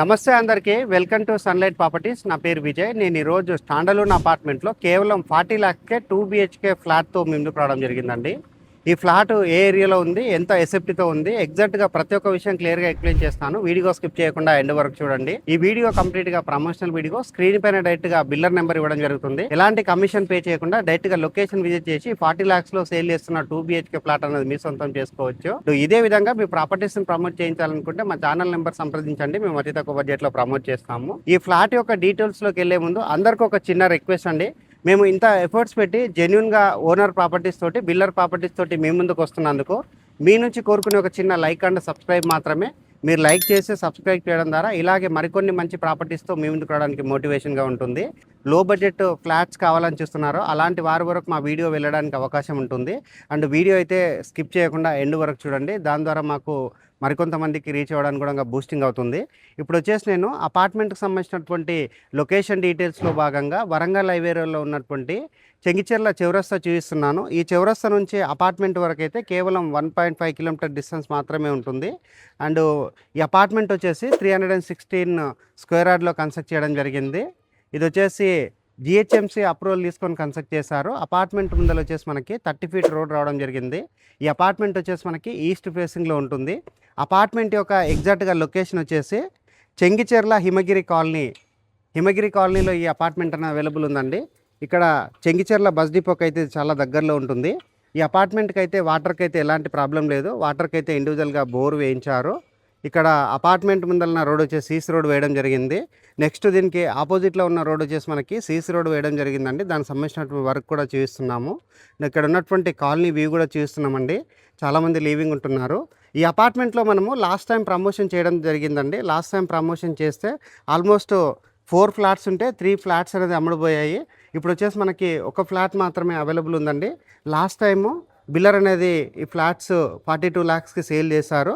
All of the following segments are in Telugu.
నమస్తే అందరికీ వెల్కమ్ టు సన్లైట్ ప్రాపర్టీస్. నా పేరు విజయ్. నేను ఈరోజు స్టాండలోన్ అపార్ట్మెంట్లో కేవలం 40 lakhsకే 2 BHK ఫ్లాట్తో ముందుకు రావడం జరిగిందండి. ఈ ఫ్లాట్ ఏ ఏరియాలో ఉంది, ఎంత ఎసెప్టీతో ఉంది, ఎగ్జాక్ట్గా ప్రతి ఒక్క విషయం క్లియర్గా ఎక్స్ప్లెయిన్ చేస్తాను. వీడియో స్కిప్ చేయకుండా ఎండ్ వరకు చూడండి. ఈ వీడియో కంప్లీట్గా ప్రమోషనల్ వీడియో. స్క్రీన్ పైన డైరెక్ట్గా బిల్లర్ నెంబర్ ఇవ్వడం జరుగుతుంది. ఎలాంటి కమిషన్ పే చేయకుండా డైరెక్ట్గా లొకేషన్ విజిట్ చేసి 40 lakhsలో సేల్ చేస్తున్న 2 BHK ఫ్లాట్ అనేది మీ సొంతం చేసుకోవచ్చు. ఇదే విధంగా మీ ప్రాపర్టీస్ ప్రమోట్ చేయించాలనుకుంటే మా ఛానల్ నెంబర్ సంప్రదించండి. మేము అతి తక్కువ బడ్జెట్లో ప్రమోట్ చేస్తాము. ఈ ఫ్లాట్ యొక్క డీటెయిల్స్లోకి వెళ్లే ముందు అందరికీ ఒక చిన్న రిక్వెస్ట్ అండి. మేము ఇంత ఎఫర్ట్స్ పెట్టి జెన్యున్గా ఓనర్ ప్రాపర్టీస్ తోటి, బిల్డర్ ప్రాపర్టీస్ తోటి మీ ముందుకు వస్తున్నందుకు మీ నుంచి కోరుకునే ఒక చిన్న లైక్ అండ్ సబ్స్క్రైబ్ మాత్రమే. మీరు లైక్ చేసి సబ్స్క్రైబ్ చేయడం ద్వారా ఇలాగే మరికొన్ని మంచి ప్రాపర్టీస్తో మీ ముందుకు రావడానికి మోటివేషన్గా ఉంటుంది. లో బడ్జెట్ ఫ్లాట్స్ కావాలని చూస్తున్నారో అలాంటి వారి వరకు మా వీడియో వెళ్ళడానికి అవకాశం ఉంటుంది. అండ్ వీడియో అయితే స్కిప్ చేయకుండా ఎండ్ వరకు చూడండి. దాని ద్వారా మాకు మరికొంతమందికి రీచ్ అవ్వడానికి కూడా బూస్టింగ్ అవుతుంది. ఇప్పుడు వచ్చేసి నేను అపార్ట్మెంట్కి సంబంధించినటువంటి లొకేషన్ డీటెయిల్స్లో భాగంగా వరంగల్ హైవేలో ఉన్నటువంటి చెంగిచెర్ల చౌరస్తా చూపిస్తున్నాను. ఈ చౌరస్తా నుంచి అపార్ట్మెంట్ వరకు అయితే కేవలం 1.5 కిలోమీటర్ డిస్టెన్స్ మాత్రమే ఉంటుంది. అండ్ ఈ అపార్ట్మెంట్ వచ్చేసి 316 స్క్వేర్ యార్డ్లో కన్స్ట్రక్ట్ చేయడం జరిగింది. ఇది వచ్చేసి GHMC అప్రూవల్ తీసుకొని కన్స్ట్రక్ట్ చేశారు. అపార్ట్మెంట్ ముందర వచ్చేసి మనకి 30 feet రోడ్ రావడం జరిగింది. ఈ అపార్ట్మెంట్ వచ్చేసి మనకి ఈస్ట్ ఫేసింగ్లో ఉంటుంది. అపార్ట్మెంట్ యొక్క ఎగ్జాక్ట్గా లొకేషన్ వచ్చేసి చెంగిచెర్ల హిమగిరి కాలనీలో ఈ అపార్ట్మెంట్ అనేది అవైలబుల్ ఉందండి. ఇక్కడ చెంగిచెర్ల బస్ డిపోకి అయితే చాలా దగ్గరలో ఉంటుంది. ఈ అపార్ట్మెంట్కి అయితే వాటర్కి అయితే ఎలాంటి ప్రాబ్లం లేదు. వాటర్కి అయితే ఇండివిజువల్గా బోర్ వేయించారు. ఇక్కడ అపార్ట్మెంట్ ముందర రోడ్ వచ్చేసి సీసీ రోడ్ వేయడం జరిగింది. నెక్స్ట్ దీనికి ఆపోజిట్లో ఉన్న రోడ్ వచ్చేసి మనకి సీసీ రోడ్ వేయడం జరిగిందండి. దానికి సంబంధించినటువంటి వర్క్ కూడా చూస్తున్నాము. ఇక్కడ ఉన్నటువంటి కాలనీ వ్యూ కూడా చూస్తున్నామండి. చాలామంది లీవింగ్ ఉంటున్నారు. ఈ అపార్ట్మెంట్లో మనము లాస్ట్ టైం ప్రమోషన్ చేయడం జరిగిందండి. లాస్ట్ టైం ప్రమోషన్ చేస్తే ఆల్మోస్ట్ 4 ఫ్లాట్స్ ఉంటే 3 ఫ్లాట్స్ అనేది అమ్ముడుపోయాయి. ఇప్పుడు వచ్చేసి మనకి ఒక ఫ్లాట్ మాత్రమే అవైలబుల్ ఉందండి. లాస్ట్ టైము బిల్లర్ అనేది ఈ ఫ్లాట్స్ 42 lakhsకి సేల్ చేశారు.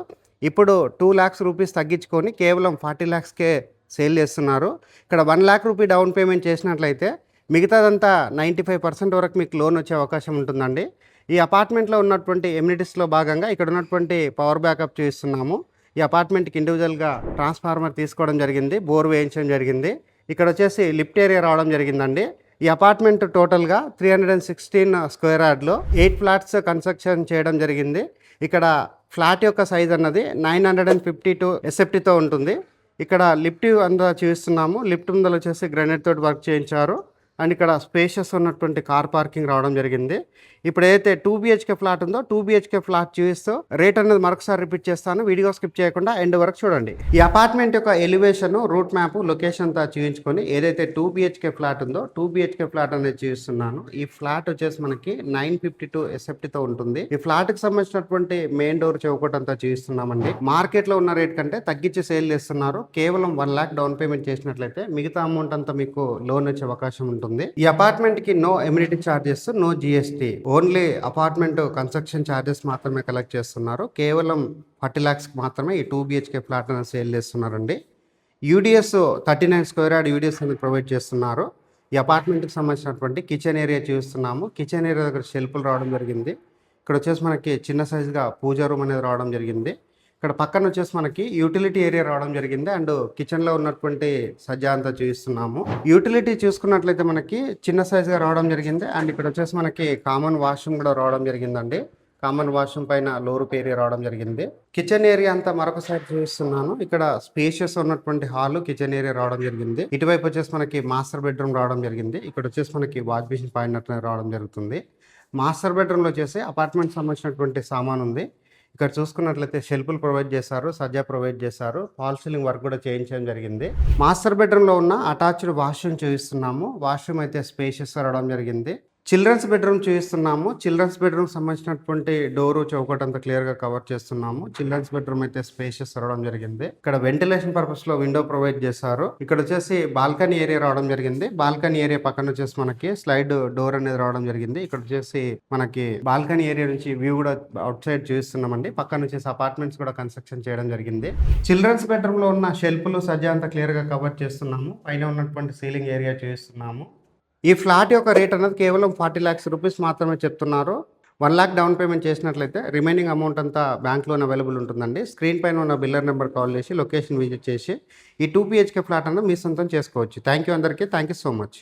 ఇప్పుడు 2 lakhs రూపీస్ తగ్గించుకొని కేవలం 40 lakhsకే సేల్ చేస్తున్నారు. ఇక్కడ 1 lakh రూపీ డౌన్ పేమెంట్ చేసినట్లయితే మిగతాదంతా 95% వరకు మీకు లోన్ వచ్చే అవకాశం ఉంటుందండి. ఈ అపార్ట్మెంట్లో ఉన్నటువంటి ఎమ్యూనిటీస్లో భాగంగా ఇక్కడ ఉన్నటువంటి పవర్ బ్యాకప్ చూస్తున్నాము. ఈ అపార్ట్మెంట్కి ఇండివిజువల్గా ట్రాన్స్ఫార్మర్ తీసుకోవడం జరిగింది, బోర్ వేయించడం జరిగింది. ఇక్కడ వచ్చేసి లిఫ్ట్ ఏరియా రావడం జరిగిందండి. ఈ అపార్ట్మెంట్ టోటల్గా 316 స్క్వేర్ యార్డ్లో 8 ఫ్లాట్స్ కన్స్ట్రక్షన్ చేయడం జరిగింది. ఇక్కడ ఫ్లాట్ యొక్క సైజ్ అన్నది 952 ఎసెప్టీతో ఉంటుంది. ఇక్కడ లిఫ్ట్ అంతా చూస్తున్నాము. లిఫ్ట్ ముందర వచ్చేసి గ్రానైట్ తోటి వర్క్ చేయించారు. అండ్ ఇక్కడ స్పేషియస్ ఉన్నటువంటి కార్ పార్కింగ్ రావడం జరిగింది. ఇప్పుడు ఏదైతే 2 BHK ఫ్లాట్ ఉందో 2 BHK ఫ్లాట్ చూపిస్తూ రేట్ అనేది మరొకసారి రిపీట్ చేస్తాను. వీడియో స్కిప్ చేయకుండా ఎండ్ వరకు చూడండి. ఈ అపార్ట్మెంట్ యొక్క ఎలివేషన్, రూట్ మ్యాప్, లొకేషన్ అంతా చూపించుకొని ఏదైతే 2 BHK ఫ్లాట్ ఉందో 2 BHK ఫ్లాట్ అనేది చూపిస్తున్నాను. ఈ ఫ్లాట్ వచ్చేసి మనకి 952 ఎసెప్టీతో ఉంటుంది. ఈ ఫ్లాట్ కి సంబంధించినటువంటి మెయిన్ డోర్ చౌకట్ అంతా చూపిస్తున్నామండి. మార్కెట్ లో ఉన్న రేట్ కంటే తగ్గించి సేల్ చేస్తున్నారు. కేవలం 1 lakh డౌన్ పేమెంట్ చేసినట్లయితే మిగతా అమౌంట్ అంతా మీకు లోన్ వచ్చే అవకాశం ఉంటుంది. ఈ అపార్ట్మెంట్ కి no amenity charges, no GST, only apartment construction charges మాత్రమే కలెక్ట్ చేస్తున్నారు. కేవలం 40 lakhs మాత్రమే ఈ 2 BHK ఫ్లాట్ అనేది సేల్ చేస్తున్నారండి. UDS 39 స్క్వేర్ యార్డ్ UDS అనేది ప్రొవైడ్ చేస్తున్నారు. ఈ అపార్ట్మెంట్కి సంబంధించినటువంటి కిచెన్ ఏరియా చూస్తున్నాము. కిచెన్ ఏరియా దగ్గర షెల్ఫ్లు రావడం జరిగింది. ఇక్కడ వచ్చేసి మనకి చిన్న సైజుగా పూజా రూమ్ అనేది రావడం జరిగింది. ఇక్కడ పక్కన వచ్చేసి మనకి యూటిలిటీ ఏరియా రావడం జరిగింది. అండ్ కిచెన్లో ఉన్నటువంటి సజ్జా అంతా చూస్తున్నాము. యూటిలిటీ చూసుకున్నట్లయితే మనకి చిన్న సైజుగా రావడం జరిగింది. అండ్ ఇక్కడ వచ్చేసి మనకి కామన్ వాష్రూమ్ కూడా రావడం జరిగిందండి. కామన్ వాష్రూమ్ పైన లోరూప్ ఏరియా రావడం జరిగింది. కిచెన్ ఏరియా అంతా మరొకసారి చూస్తున్నాను. ఇక్కడ స్పేషియస్ ఉన్నటువంటి హాల్, కిచెన్ ఏరియా రావడం జరిగింది. ఇటువైపు వచ్చేసి మనకి మాస్టర్ బెడ్రూమ్ రావడం జరిగింది. ఇక్కడ వచ్చేసి మనకి వాష్ బేసిన్ పాయింట్ రావడం జరుగుతుంది. మాస్టర్ బెడ్రూమ్లో వచ్చేసి అపార్ట్మెంట్ సంబంధించినటువంటి సామాన్ ఉంది. ఇక్కడ చూసుకున్నట్లయితే షెల్ఫ్లు ప్రొవైడ్ చేశారు, సజ్జా ప్రొవైడ్ చేశారు, ఫాల్ సీలింగ్ వర్క్ కూడా చేయించడం జరిగింది. మాస్టర్ బెడ్రూమ్లో ఉన్న అటాచ్డ్ వాష్రూమ్ చూపిస్తున్నాము. వాష్రూమ్ అయితే స్పేషియస్ రావడం జరిగింది. చిల్డ్రన్స్ బెడ్రూమ్ చూపిస్తున్నాము. చిల్డ్రన్స్ బెడ్రూమ్ సంబంధించినటువంటి డోరు చౌకట్ అంతా క్లియర్గా కవర్ చేస్తున్నాము. చిల్డ్రన్స్ బెడ్రూమ్ అయితే స్పేషియస్ రావడం జరిగింది. ఇక్కడ వెంటిలేషన్ పర్పస్ లో విండో ప్రొవైడ్ చేశారు. ఇక్కడ వచ్చేసి బాల్కనీ ఏరియా రావడం జరిగింది. బాల్కనీ ఏరియా పక్కన వచ్చేసి మనకి స్లైడ్ డోర్ అనేది రావడం జరిగింది. ఇక్కడ వచ్చేసి మనకి బాల్కనీ ఏరియా నుంచి వ్యూ కూడా అవుట్ సైడ్ చూస్తున్నామండి. పక్కన వచ్చేసి అపార్ట్మెంట్స్ కూడా కన్స్ట్రక్షన్ చేయడం జరిగింది. చిల్డ్రన్స్ బెడ్రూమ్ లో ఉన్న షెల్ఫ్లు సజ్జా అంతా క్లియర్ గా కవర్ చేస్తున్నాము. పైన ఉన్నటువంటి సీలింగ్ ఏరియా చూస్తున్నాము. ఈ ఫ్లాట్ యొక్క రేట్ అనేది కేవలం 40 lakhs రూపీస్ మాత్రమే చెప్తున్నారు. 1,00,000 డౌన్ పేమెంట్ చేసినట్లయితే రిమైనింగ్ అమౌంట్ అంతా బ్యాంక్ లోన్ అవైలబుల్ ఉంటుందండి. స్క్రీన్ పైన ఉన్న బిల్లర్ నెంబర్ కాల్ చేసి లొకేషన్ విజిట్ చేసి ఈ 2 BHK ఫ్లాట్ అన్న మీ సొంతం చేసుకోవచ్చు. థ్యాంక్ యూ అందరికీ. Thank you so much.